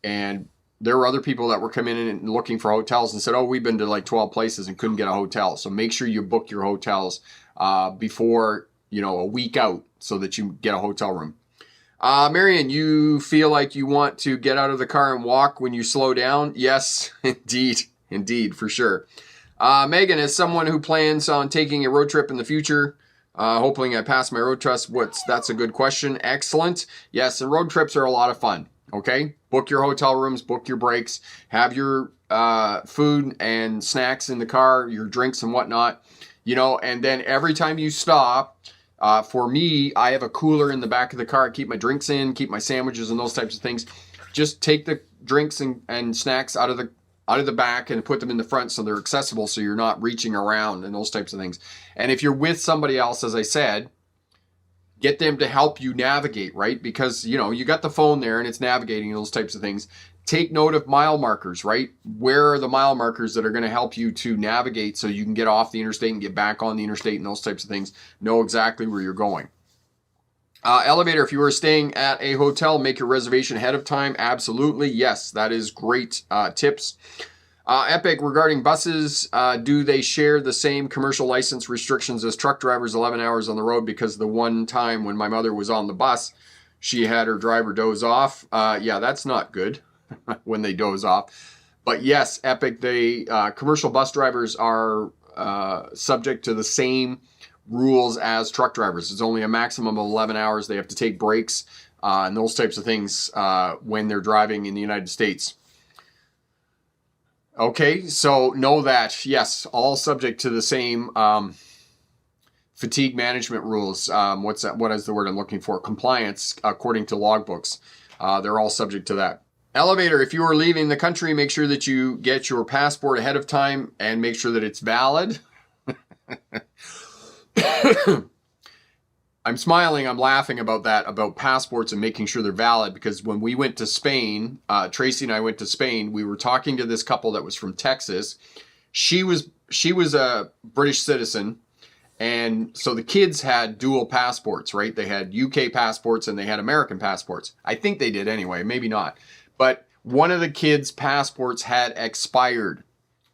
and there were other people that were coming in and looking for hotels and said, oh, we've been to like 12 places and couldn't get a hotel. So make sure you book your hotels before, a week out so that you get a hotel room. Marion, you feel like you want to get out of the car and walk when you slow down? Yes, indeed, for sure. Megan, as someone who plans on taking a road trip in the future, hoping I pass my road test, that's a good question. Excellent. Yes, and road trips are a lot of fun. Okay, book your hotel rooms, book your breaks, have your food and snacks in the car, your drinks and whatnot, and then every time you stop, for me, I have a cooler in the back of the car. I keep my drinks in, keep my sandwiches and those types of things. Just take the drinks and snacks out of the back and put them in the front so they're accessible, so you're not reaching around and those types of things. And if you're with somebody else, as I said, Get them to help you navigate, right? Because, you know, you got the phone there and it's navigating those types of things. Take note of mile markers, right? Where are the mile markers that are going to help you to navigate so you can get off the interstate and get back on the interstate and those types of things? Know exactly where you're going. Elevator, if you are staying at a hotel, make your reservation ahead of time. Absolutely. Yes, that is great tips. Epic, regarding buses, do they share the same commercial license restrictions as truck drivers, 11 hours on the road? Because the one time when my mother was on the bus, she had her driver doze off. Yeah, that's not good when they doze off. But yes, Epic, they commercial bus drivers are subject to the same rules as truck drivers. It's only a maximum of 11 hours. They have to take breaks and those types of things when they're driving in the United States. Okay, so know that, yes, all subject to the same fatigue management rules. What is the word I'm looking for? Compliance, according to logbooks. They're all subject to that. Elevator, if you are leaving the country, make sure that you get your passport ahead of time and make sure that it's valid. I'm smiling, I'm laughing about that, about passports and making sure they're valid, because when we went to Spain, Tracy and I went to Spain, we were talking to this couple that was from Texas. She was a British citizen, and so the kids had dual passports, right? They had UK passports and they had American passports. I think they did anyway, maybe not. But one of the kids' passports had expired.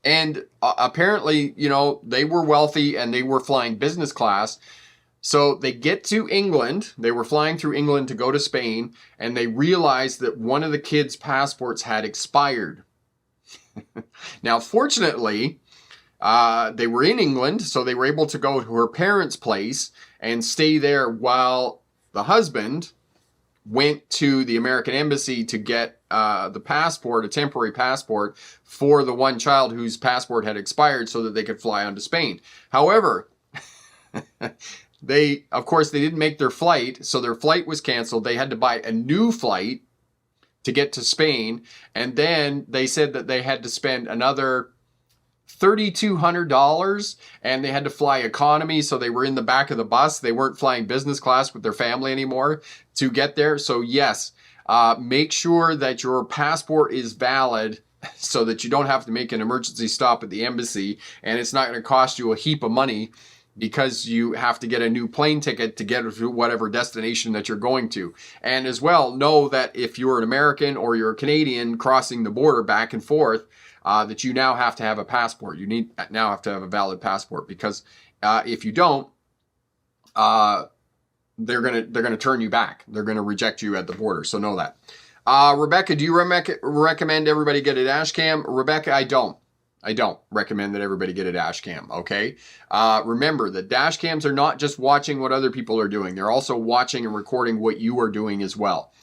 And apparently, you know, they were wealthy and they were flying business class. So they get to England, they were flying through England to go to Spain, and they realized that one of the kids' passports had expired. Now, fortunately, they were in England, so they were able to go to her parents' place and stay there while the husband went to the American embassy to get the passport, a temporary passport, for the one child whose passport had expired so that they could fly on to Spain. However, they didn't make their flight, so their flight was canceled. They had to buy a new flight to get to Spain, and then they said that they had to spend another $3,200, and they had to fly economy, so they were in the back of the bus. They weren't flying business class with their family anymore to get there. So yes, make sure that your passport is valid so that you don't have to make an emergency stop at the embassy, and it's not going to cost you a heap of money because you have to get a new plane ticket to get to whatever destination that you're going to. And as well, know that if you're an American or you're a Canadian crossing the border back and forth, that you now have to have a passport. You now have to have a valid passport, because if you don't, they're gonna turn you back. They're gonna reject you at the border. So know that. Rebecca, do you recommend everybody get a dash cam? Rebecca, I don't recommend that everybody get a dash cam, okay? Remember that dash cams are not just watching what other people are doing. They're also watching and recording what you are doing as well.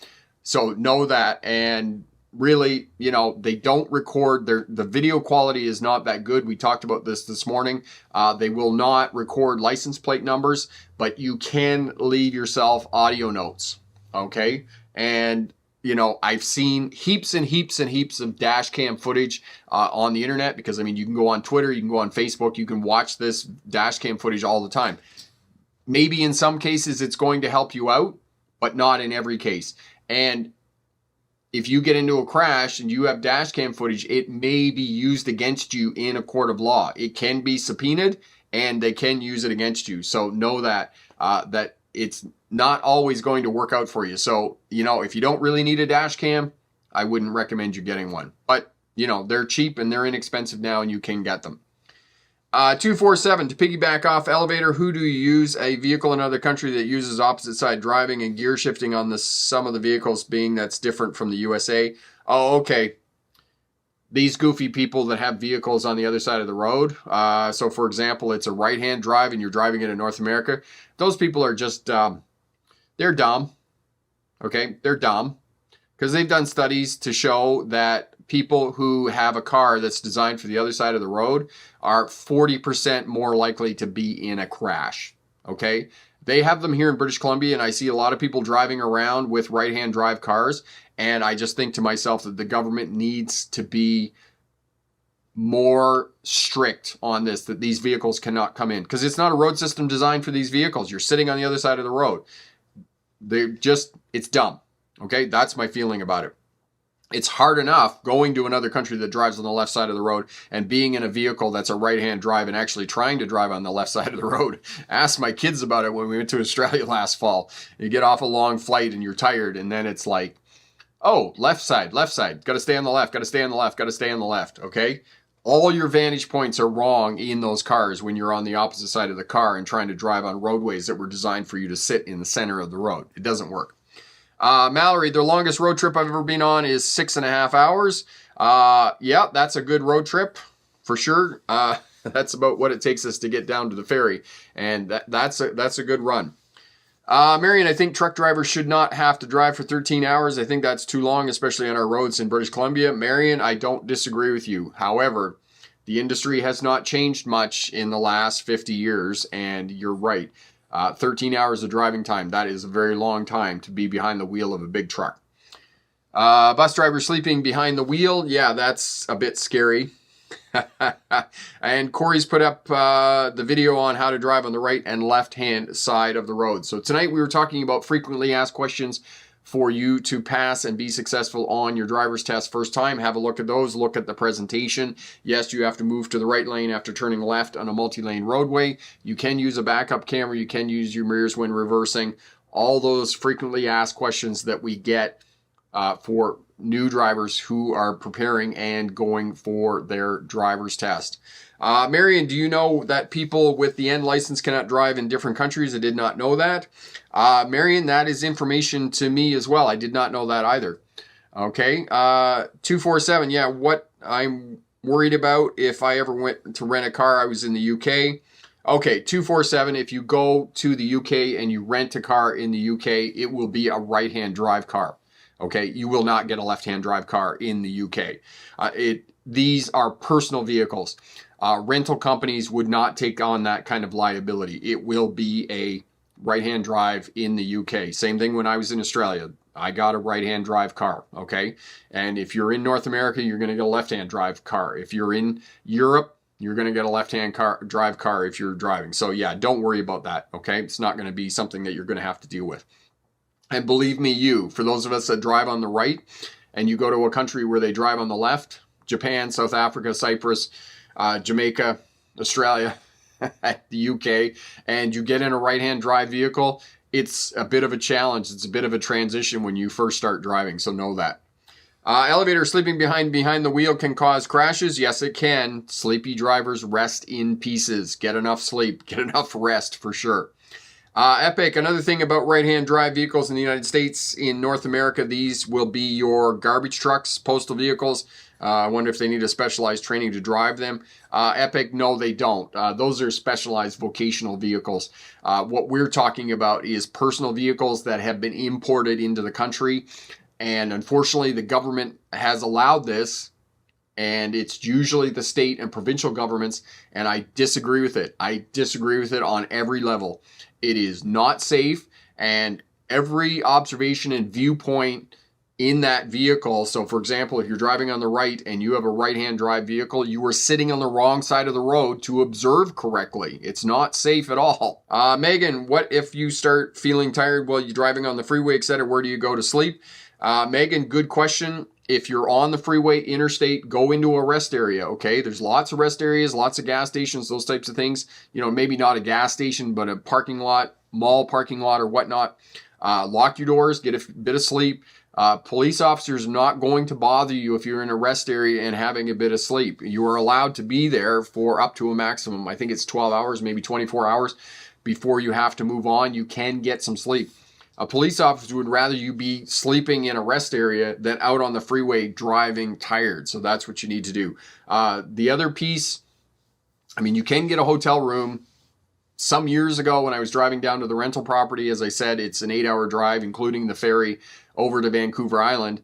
So know that, and really, you know, they don't record. The video quality is not that good. We talked about this morning. They will not record license plate numbers, but you can leave yourself audio notes, okay? And you know, I've seen heaps and heaps and heaps of dash cam footage on the internet, because, I mean, you can go on Twitter, you can go on Facebook, you can watch this dash cam footage all the time. Maybe in some cases it's going to help you out, but not in every case. And if you get into a crash and you have dash cam footage, it may be used against you in a court of law. It can be subpoenaed and they can use it against you. So know that, that it's not always going to work out for you. So, you know, if you don't really need a dash cam, I wouldn't recommend you getting one. But, you know, they're cheap and they're inexpensive now and you can get them. 247, to piggyback off Elevator, who do you use? A vehicle in another country that uses opposite side driving and gear shifting on some of the vehicles being that's different from the USA. Oh, okay. These goofy people that have vehicles on the other side of the road. So, for example, it's a right-hand drive and you're driving it in North America. Those people are just, they're dumb. Okay, they're dumb. Because they've done studies to show that people who have a car that's designed for the other side of the road are 40% more likely to be in a crash. Okay, they have them here in British Columbia, and I see a lot of people driving around with right-hand drive cars, and I just think to myself that the government needs to be more strict on this, that these vehicles cannot come in, because it's not a road system designed for these vehicles. You're sitting on the other side of the road. it's dumb. Okay, that's my feeling about it. It's hard enough going to another country that drives on the left side of the road and being in a vehicle that's a right-hand drive and actually trying to drive on the left side of the road. Asked my kids about it when we went to Australia last fall. You get off a long flight and you're tired, and then it's like, oh, left side, got to stay on the left, got to stay on the left, got to stay on the left, okay? All your vantage points are wrong in those cars when you're on the opposite side of the car and trying to drive on roadways that were designed for you to sit in the center of the road. It doesn't work. Mallory, the longest road trip I've ever been on is 6.5 hours. Yeah, that's a good road trip for sure. That's about what it takes us to get down to the ferry, and that's a good run. Marion, I think truck drivers should not have to drive for 13 hours. I think that's too long, especially on our roads in British Columbia. Marion, I don't disagree with you. However, the industry has not changed much in the last 50 years, and you're right. 13 hours of driving time, that is a very long time to be behind the wheel of a big truck. Bus driver sleeping behind the wheel, yeah, that's a bit scary. And Corey's put up the video on how to drive on the right and left hand side of the road. So tonight we were talking about frequently asked questions for you to pass and be successful on your driver's test first time. Have a look at those. Look at the presentation. Yes, you have to move to the right lane after turning left on a multi-lane roadway. You can use a backup camera. You can use your mirrors when reversing. All those frequently asked questions that we get for new drivers who are preparing and going for their driver's test. Marion, do you know that people with the N license cannot drive in different countries? I did not know that. Marion, that is information to me as well. I did not know that either. Okay. 247. Yeah, what I'm worried about if I ever went to rent a car, I was in the UK. Okay, 247. If you go to the UK and you rent a car in the UK, it will be a right-hand drive car. Okay, you will not get a left-hand drive car in the UK. These are personal vehicles. Rental companies would not take on that kind of liability. It will be a right-hand drive in the UK. Same thing when I was in Australia. I got a right-hand drive car, okay? And if you're in North America, you're going to get a left-hand drive car. If you're in Europe, you're going to get a left-hand drive car if you're driving. So yeah, don't worry about that, okay? It's not going to be something that you're going to have to deal with. And believe me, for those of us that drive on the right and you go to a country where they drive on the left, Japan, South Africa, Cyprus, Jamaica, Australia, the UK, and you get in a right-hand drive vehicle, it's a bit of a challenge. It's a bit of a transition when you first start driving, so know that. Elevator sleeping behind the wheel can cause crashes. Yes, it can. Sleepy drivers rest in pieces. Get enough sleep. Get enough rest for sure. Epic, another thing about right-hand drive vehicles in the United States, in North America, these will be your garbage trucks, postal vehicles. I wonder if they need a specialized training to drive them. Epic, no, they don't. Those are specialized vocational vehicles. What we're talking about is personal vehicles that have been imported into the country. And unfortunately, the government has allowed this. And it's usually the state and provincial governments. And I disagree with it. I disagree with it on every level. It is not safe, and every observation and viewpoint in that vehicle. So for example, if you're driving on the right and you have a right-hand drive vehicle, you are sitting on the wrong side of the road to observe correctly. It's not safe at all. Megan, what if you start feeling tired while you're driving on the freeway, etc.? Where do you go to sleep? Megan, good question. If you're on the freeway, interstate, go into a rest area, okay? There's lots of rest areas, lots of gas stations, those types of things. You know, maybe not a gas station, but a parking lot, mall parking lot or whatnot. Lock your doors, get a bit of sleep. Police officers are not going to bother you if you're in a rest area and having a bit of sleep. You are allowed to be there for up to a maximum. I think it's 12 hours, maybe 24 hours before you have to move on. You can get some sleep. A police officer would rather you be sleeping in a rest area than out on the freeway driving tired. So that's what you need to do. The other piece, I mean, you can get a hotel room. Some years ago when I was driving down to the rental property, as I said, it's an 8-hour drive, including the ferry over to Vancouver Island.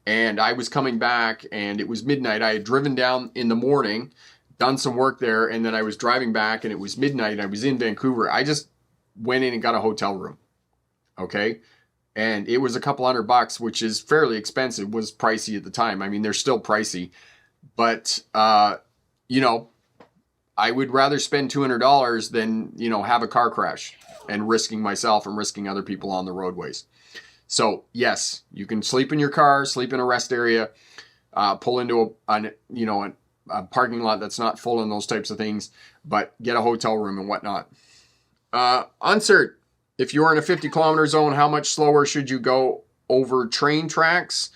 And I was coming back and it was midnight. I had driven down in the morning, done some work there, and then I was driving back and it was midnight. I was in Vancouver. I just went in and got a hotel room. Okay. And it was a couple $100, which is fairly expensive, was pricey at the time. I mean, they're still pricey, but, you know, I would rather spend $200 than, you know, have a car crash. and risking myself and risking other people on the roadways. So yes, you can sleep in your car, sleep in a rest area, pull into a parking lot that's not full and those types of things, but get a hotel room and whatnot. Uncert, if you're in a 50-kilometer zone, how much slower should you go over train tracks?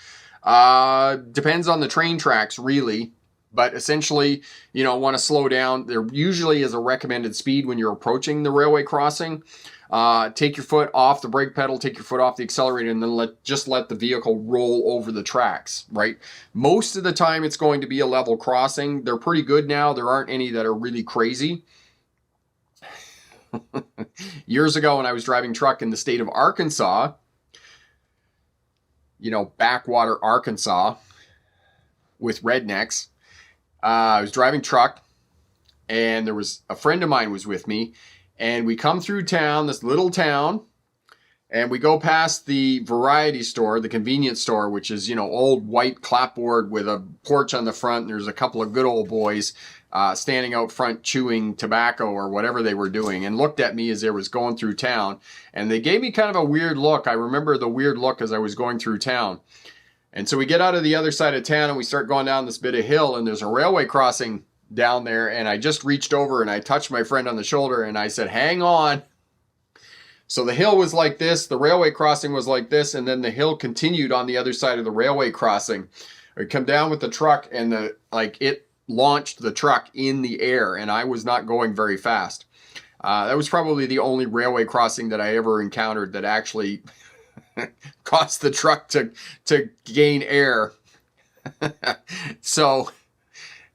Depends on the train tracks, really. But essentially, want to slow down. There usually is a recommended speed when you're approaching the railway crossing. Take your foot off the brake pedal, take your foot off the accelerator, and then let the vehicle roll over the tracks, right? Most of the time, it's going to be a level crossing. They're pretty good now. There aren't any that are really crazy. Years ago, when I was driving truck in the state of Arkansas, backwater Arkansas with rednecks, I was driving truck, and there was a friend of mine was with me, and we come through town, this little town, and we go past the variety store, the convenience store, which is, old white clapboard with a porch on the front. And there's a couple of good old boys standing out front chewing tobacco or whatever they were doing, and looked at me as I was going through town. And they gave me kind of a weird look. I remember the weird look as I was going through town. And so we get out of the other side of town and we start going down this bit of hill, and there's a railway crossing down there. And I just reached over and I touched my friend on the shoulder and I said, hang on. So the hill was like this, the railway crossing was like this, and then the hill continued on the other side of the railway crossing. I come down with the truck, and it launched the truck in the air, and I was not going very fast. That was probably the only railway crossing that I ever encountered that actually caused the truck to gain air. So,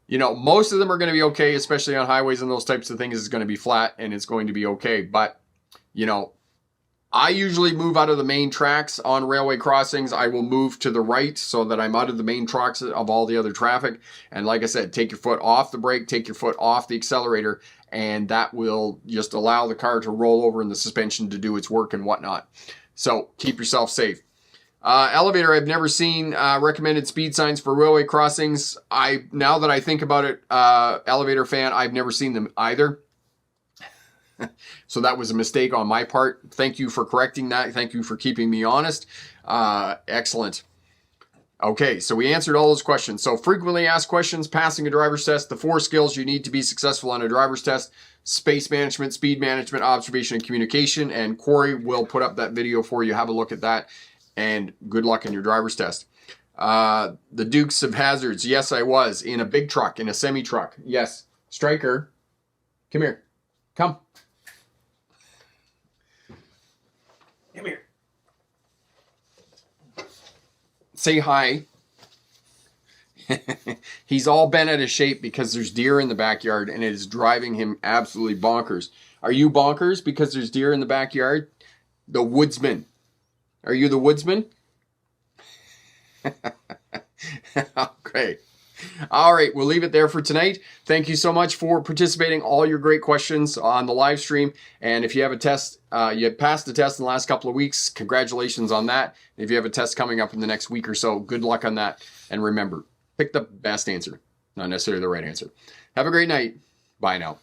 most of them are going to be okay, especially on highways and those types of things. It's going to be flat and it's going to be okay. But, I usually move out of the main tracks on railway crossings. I will move to the right so that I'm out of the main tracks of all the other traffic. And like I said, take your foot off the brake, take your foot off the accelerator, and that will just allow the car to roll over and the suspension to do its work and whatnot. So keep yourself safe. Elevator, I've never seen recommended speed signs for railway crossings. Now that I think about it, elevator fan, I've never seen them either. So that was a mistake on my part. Thank you for correcting that. Thank you for keeping me honest. Excellent. Okay, so we answered all those questions. So frequently asked questions, passing a driver's test, the 4 skills you need to be successful on a driver's test: space management, speed management, observation, and communication. And Corey will put up that video for you. Have a look at that, and good luck in your driver's test. The Dukes of Hazzards. Yes, I was in a big truck, in a semi truck. Yes. Striker, come here. Come. Come here. Say hi. He's all bent out of shape because there's deer in the backyard, and it is driving him absolutely bonkers. Are you bonkers because there's deer in the backyard? The woodsman. Are you the woodsman? Okay. All right, we'll leave it there for tonight. Thank you so much for participating, all your great questions on the live stream. And if you have a test, you passed the test in the last couple of weeks, congratulations on that. If you have a test coming up in the next week or so, good luck on that. And remember, pick the best answer, not necessarily the right answer. Have a great night. Bye now.